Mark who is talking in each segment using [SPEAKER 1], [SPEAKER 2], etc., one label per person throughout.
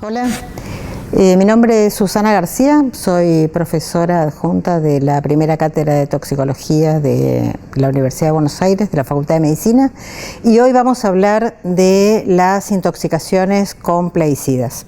[SPEAKER 1] Hola, mi nombre es Susana García, soy profesora adjunta de la primera cátedra de toxicología de la Universidad de Buenos Aires, de la Facultad de Medicina, y hoy vamos a hablar de las intoxicaciones con plaguicidas.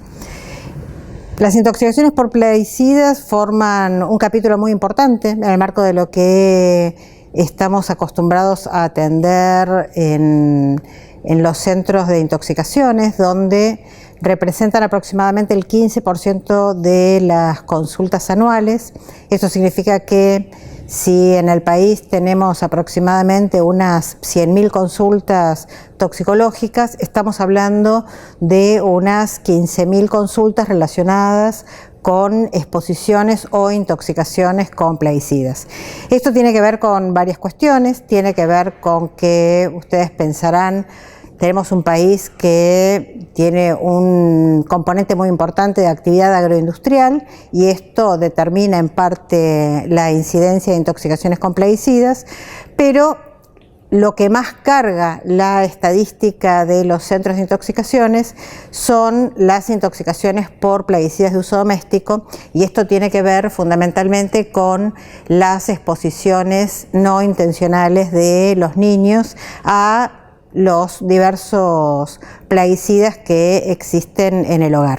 [SPEAKER 1] Las intoxicaciones por plaguicidas forman un capítulo muy importante en el marco de lo que estamos acostumbrados a atender en los centros de intoxicaciones, donde representan aproximadamente el 15% de las consultas anuales. Esto significa que si en el país tenemos aproximadamente unas 100.000 consultas toxicológicas, estamos hablando de unas 15.000 consultas relacionadas con exposiciones o intoxicaciones con plaguicidas. Esto tiene que ver con varias cuestiones, tiene que ver con que ustedes pensarán, tenemos un país que tiene un componente muy importante de actividad agroindustrial y esto determina en parte la incidencia de intoxicaciones con plaguicidas, pero lo que más carga la estadística de los centros de intoxicaciones son las intoxicaciones por plaguicidas de uso doméstico, y esto tiene que ver fundamentalmente con las exposiciones no intencionales de los niños a los diversos plaguicidas que existen en el hogar.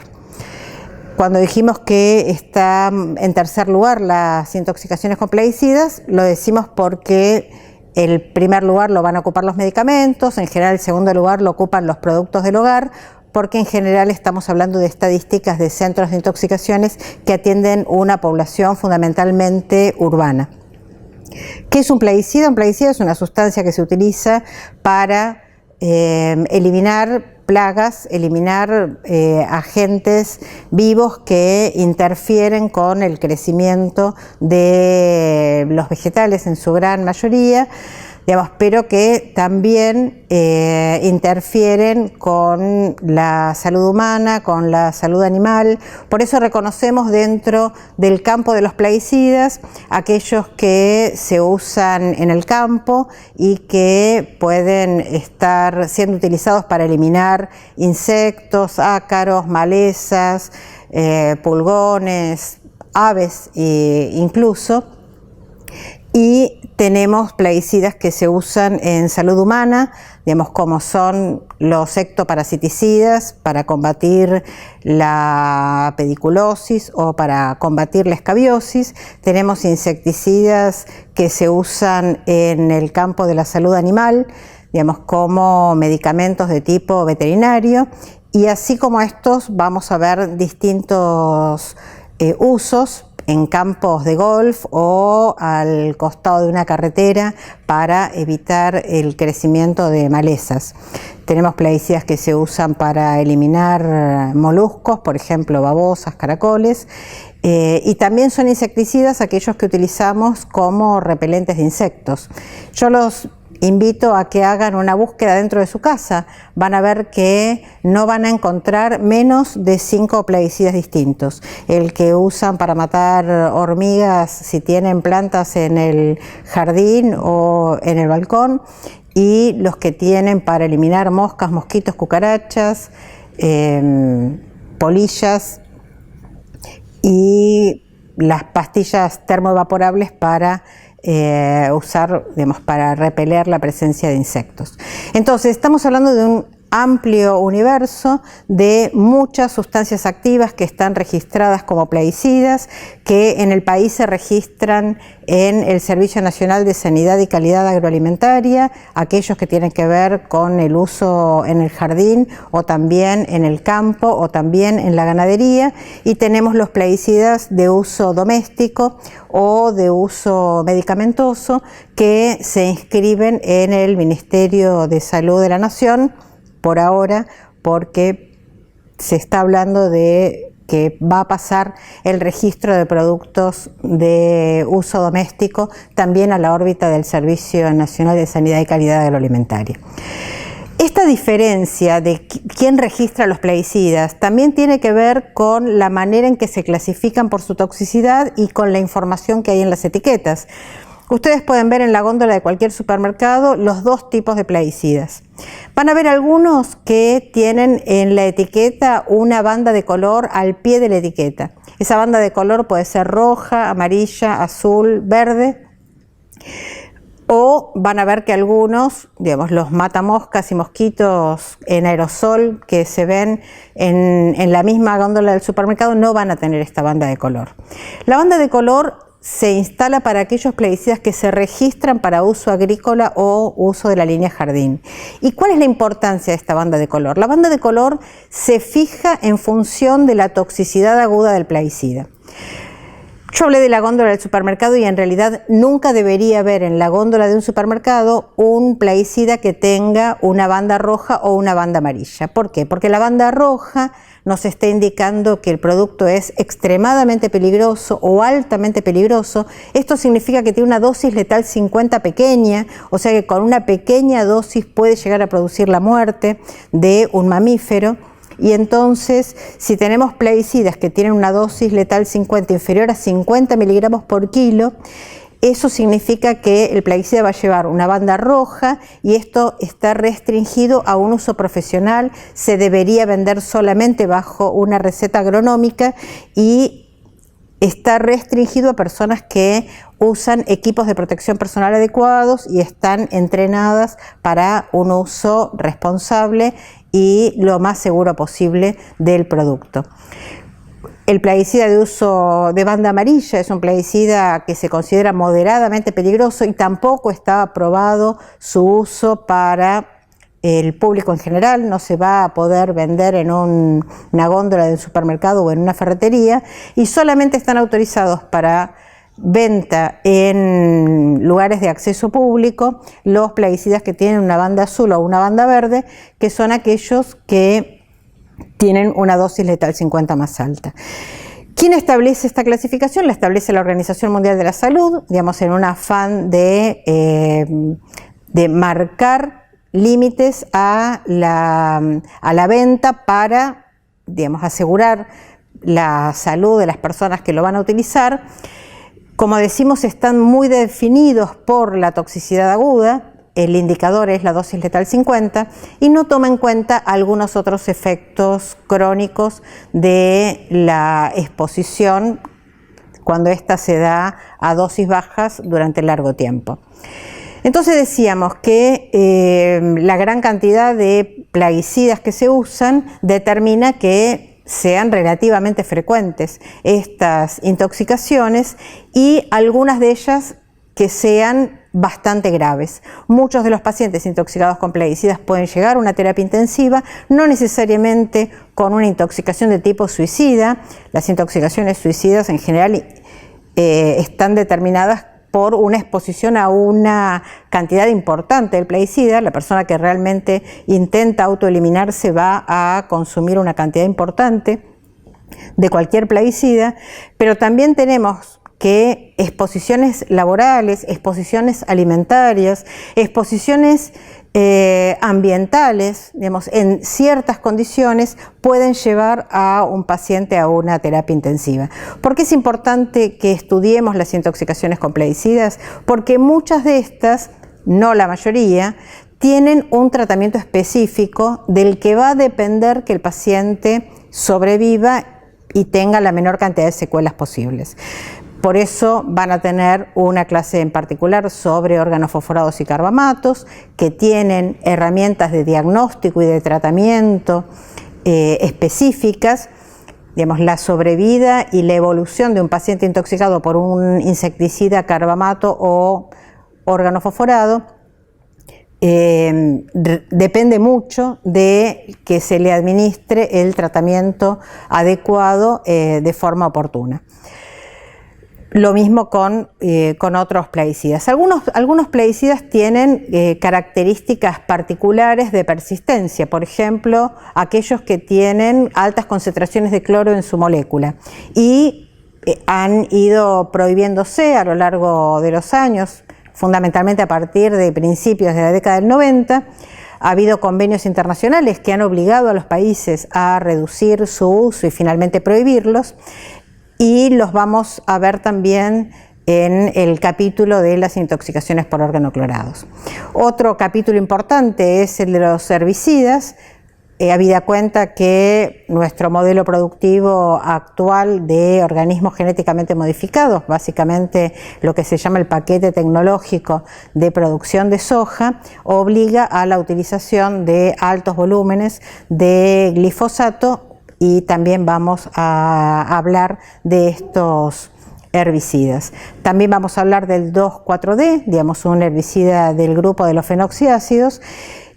[SPEAKER 1] Cuando dijimos que está en tercer lugar las intoxicaciones con plaguicidas, lo decimos porque el primer lugar lo van a ocupar los medicamentos, en general el segundo lugar lo ocupan los productos del hogar, porque en general estamos hablando de estadísticas de centros de intoxicaciones que atienden una población fundamentalmente urbana. ¿Qué es un plaguicida? Un plaguicida es una sustancia que se utiliza para eliminar plagas, eliminar agentes vivos que interfieren con el crecimiento de los vegetales en su gran mayoría, pero que también interfieren con la salud humana, con la salud animal. Por eso reconocemos dentro del campo de los plaguicidas aquellos que se usan en el campo y que pueden estar siendo utilizados para eliminar insectos, ácaros, malezas, pulgones, aves incluso. Y tenemos plaguicidas que se usan en salud humana, como son los ectoparasiticidas para combatir la pediculosis o para combatir la escabiosis. Tenemos insecticidas que se usan en el campo de la salud animal, como medicamentos de tipo veterinario. Y así como estos, vamos a ver distintos usos en campos de golf o al costado de una carretera para evitar el crecimiento de malezas. Tenemos plaguicidas que se usan para eliminar moluscos, por ejemplo babosas, caracoles, y también son insecticidas aquellos que utilizamos como repelentes de insectos. Yo los invito a que hagan una búsqueda dentro de su casa. Van a ver que no van a encontrar menos de 5 plaguicidas distintos. El que usan para matar hormigas si tienen plantas en el jardín o en el balcón, y los que tienen para eliminar moscas, mosquitos, cucarachas, polillas, y las pastillas termoevaporables para usar, para repeler la presencia de insectos. Entonces, estamos hablando de un amplio universo de muchas sustancias activas que están registradas como plaguicidas, que en el país se registran en el Servicio Nacional de Sanidad y Calidad Agroalimentaria, aquellos que tienen que ver con el uso en el jardín o también en el campo o también en la ganadería, y tenemos los plaguicidas de uso doméstico o de uso medicamentoso que se inscriben en el Ministerio de Salud de la Nación por ahora, porque se está hablando de que va a pasar el registro de productos de uso doméstico también a la órbita del Servicio Nacional de Sanidad y Calidad Agroalimentaria. Esta diferencia de quién registra los plaguicidas también tiene que ver con la manera en que se clasifican por su toxicidad y con la información que hay en las etiquetas. Ustedes pueden ver en la góndola de cualquier supermercado los dos tipos de plaguicidas. Van a ver algunos que tienen en la etiqueta una banda de color al pie de la etiqueta. Esa banda de color puede ser roja, amarilla, azul, verde. O van a ver que algunos, digamos, los matamoscas y mosquitos en aerosol que se ven en la misma góndola del supermercado no van a tener esta banda de color. La banda de color se instala para aquellos plaguicidas que se registran para uso agrícola o uso de la línea jardín. ¿Y cuál es la importancia de esta banda de color? La banda de color se fija en función de la toxicidad aguda del plaguicida. Yo hablé de la góndola del supermercado y en realidad nunca debería haber en la góndola de un supermercado un plaguicida que tenga una banda roja o una banda amarilla. ¿Por qué? Porque la banda roja nos está indicando que el producto es extremadamente peligroso o altamente peligroso. Esto significa que tiene una dosis letal 50 pequeña, o sea que con una pequeña dosis puede llegar a producir la muerte de un mamífero. Y entonces, si tenemos plaguicidas que tienen una dosis letal 50 inferior a 50 miligramos por kilo, eso significa que el plaguicida va a llevar una banda roja y esto está restringido a un uso profesional, se debería vender solamente bajo una receta agronómica y está restringido a personas que usan equipos de protección personal adecuados y están entrenadas para un uso responsable y lo más seguro posible del producto. El plaguicida de uso de banda amarilla es un plaguicida que se considera moderadamente peligroso y tampoco está aprobado su uso para el público en general. No se va a poder vender en una góndola de un supermercado o en una ferretería y solamente están autorizados para venta en lugares de acceso público los plaguicidas que tienen una banda azul o una banda verde, que son aquellos que tienen una dosis letal 50 más alta. ¿Quién establece esta clasificación? La establece la Organización Mundial de la Salud, digamos, en un afán de marcar límites a la venta para, digamos, asegurar la salud de las personas que lo van a utilizar. Como decimos, están muy definidos por la toxicidad aguda, el indicador es la dosis letal 50 y no toma en cuenta algunos otros efectos crónicos de la exposición cuando ésta se da a dosis bajas durante largo tiempo. Entonces decíamos que la gran cantidad de plaguicidas que se usan determina que sean relativamente frecuentes estas intoxicaciones y algunas de ellas que sean bastante graves. Muchos de los pacientes intoxicados con plaguicidas pueden llegar a una terapia intensiva, no necesariamente con una intoxicación de tipo suicida. Las intoxicaciones suicidas en general están determinadas por una exposición a una cantidad importante del plaguicida. La persona que realmente intenta autoeliminarse va a consumir una cantidad importante de cualquier plaguicida, pero también tenemos que exposiciones laborales, exposiciones alimentarias, exposiciones ambientales, digamos, en ciertas condiciones pueden llevar a un paciente a una terapia intensiva. ¿Por qué es importante que estudiemos las intoxicaciones con plaguicidas? Porque muchas de estas, no la mayoría, tienen un tratamiento específico del que va a depender que el paciente sobreviva y tenga la menor cantidad de secuelas posibles. Por eso van a tener una clase en particular sobre órganos fosforados y carbamatos, que tienen herramientas de diagnóstico y de tratamiento específicas. Digamos, la sobrevida y la evolución de un paciente intoxicado por un insecticida, carbamato o órgano fosforado depende mucho de que se le administre el tratamiento adecuado de forma oportuna. Lo mismo con otros plaguicidas. Algunos plaguicidas tienen características particulares de persistencia, por ejemplo, aquellos que tienen altas concentraciones de cloro en su molécula y han ido prohibiéndose a lo largo de los años, fundamentalmente a partir de principios de la década del 90. Ha habido convenios internacionales que han obligado a los países a reducir su uso y finalmente prohibirlos. Y los vamos a ver también en el capítulo de las intoxicaciones por organoclorados. Otro capítulo importante es el de los herbicidas, habida cuenta que nuestro modelo productivo actual de organismos genéticamente modificados, básicamente lo que se llama el paquete tecnológico de producción de soja, obliga a la utilización de altos volúmenes de glifosato, y también vamos a hablar de estos herbicidas. También vamos a hablar del 2,4-D, digamos un herbicida del grupo de los fenoxiácidos,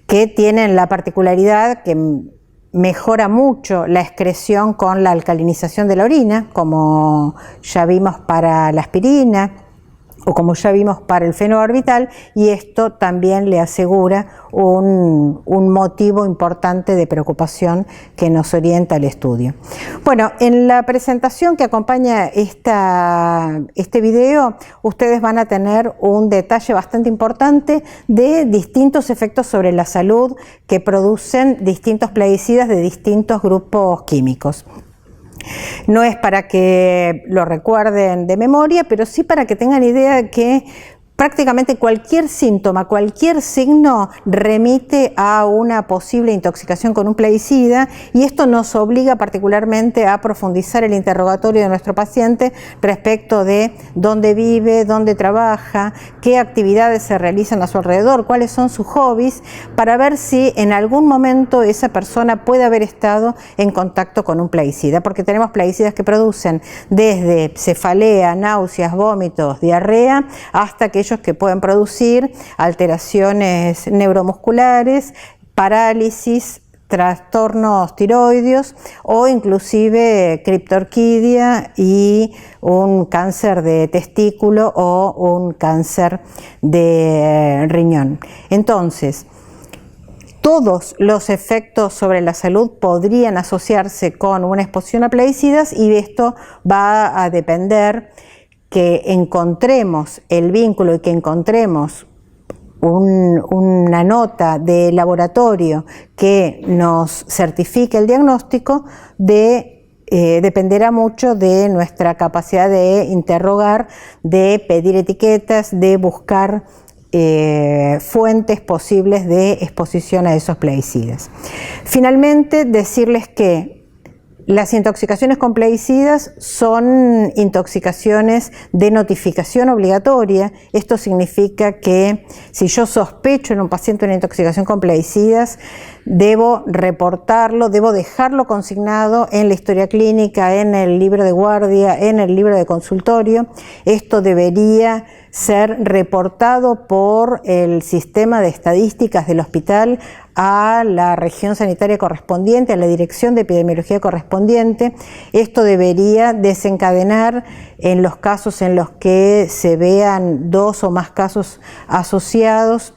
[SPEAKER 1] que tienen la particularidad que mejora mucho la excreción con la alcalinización de la orina, como ya vimos para la aspirina o como ya vimos para el fenobarbital, y esto también le asegura un motivo importante de preocupación que nos orienta al estudio. Bueno, en la presentación que acompaña este video, ustedes van a tener un detalle bastante importante de distintos efectos sobre la salud que producen distintos plaguicidas de distintos grupos químicos. No es para que lo recuerden de memoria, pero sí para que tengan idea de que prácticamente cualquier síntoma, cualquier signo remite a una posible intoxicación con un plaguicida, y esto nos obliga particularmente a profundizar el interrogatorio de nuestro paciente respecto de dónde vive, dónde trabaja, qué actividades se realizan a su alrededor, cuáles son sus hobbies, para ver si en algún momento esa persona puede haber estado en contacto con un plaguicida, porque tenemos plaguicidas que producen desde cefalea, náuseas, vómitos, diarrea, hasta aquellos que pueden producir alteraciones neuromusculares, parálisis, trastornos tiroideos o inclusive criptorquidia y un cáncer de testículo o un cáncer de riñón. Entonces, todos los efectos sobre la salud podrían asociarse con una exposición a plaguicidas, y esto va a depender que encontremos el vínculo y que encontremos una nota de laboratorio que nos certifique el diagnóstico, dependerá mucho de nuestra capacidad de interrogar, de pedir etiquetas, de buscar fuentes posibles de exposición a esos plaguicidas. Finalmente, decirles que las intoxicaciones con plaguicidas son intoxicaciones de notificación obligatoria. Esto significa que si yo sospecho en un paciente una intoxicación con plaguicidas, debo reportarlo, debo dejarlo consignado en la historia clínica, en el libro de guardia, en el libro de consultorio. Esto debería ser reportado por el sistema de estadísticas del hospital a la región sanitaria correspondiente, a la dirección de epidemiología correspondiente. Esto debería desencadenar, en los casos en los que se vean 2 o más casos asociados,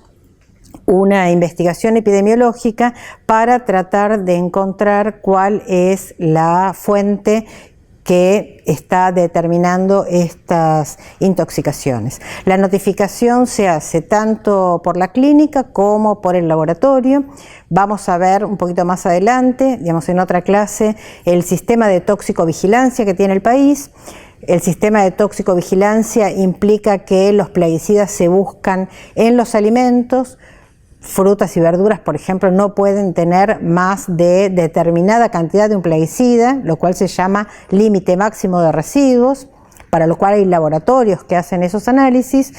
[SPEAKER 1] una investigación epidemiológica para tratar de encontrar cuál es la fuente que está determinando estas intoxicaciones. La notificación se hace tanto por la clínica como por el laboratorio. Vamos a ver un poquito más adelante, digamos en otra clase, el sistema de toxicovigilancia que tiene el país. El sistema de toxicovigilancia implica que los plaguicidas se buscan en los alimentos. Frutas y verduras, por ejemplo, no pueden tener más de determinada cantidad de un plaguicida, lo cual se llama límite máximo de residuos, para lo cual hay laboratorios que hacen esos análisis,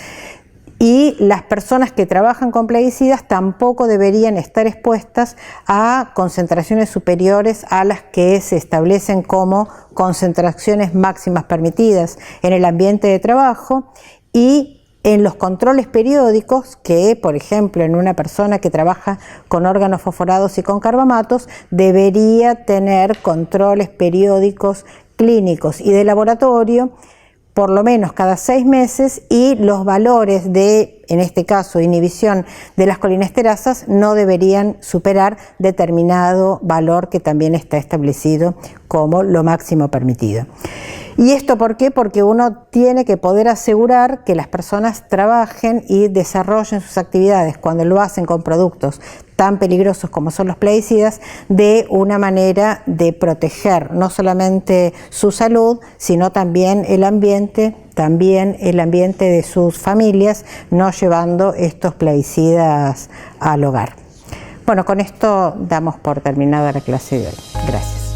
[SPEAKER 1] y las personas que trabajan con plaguicidas tampoco deberían estar expuestas a concentraciones superiores a las que se establecen como concentraciones máximas permitidas en el ambiente de trabajo. Y en los controles periódicos, que por ejemplo en una persona que trabaja con órganos fosforados y con carbamatos, debería tener controles periódicos clínicos y de laboratorio por lo menos cada 6 meses, y los valores de, en este caso, inhibición de las colinesterasas no deberían superar determinado valor que también está establecido como lo máximo permitido. ¿Y esto por qué? Porque uno tiene que poder asegurar que las personas trabajen y desarrollen sus actividades, cuando lo hacen con productos tan peligrosos como son los plaguicidas, de una manera de proteger no solamente su salud, sino también el ambiente, también el ambiente de sus familias, no llevando estos plaguicidas al hogar. Bueno, con esto damos por terminada la clase de hoy. Gracias.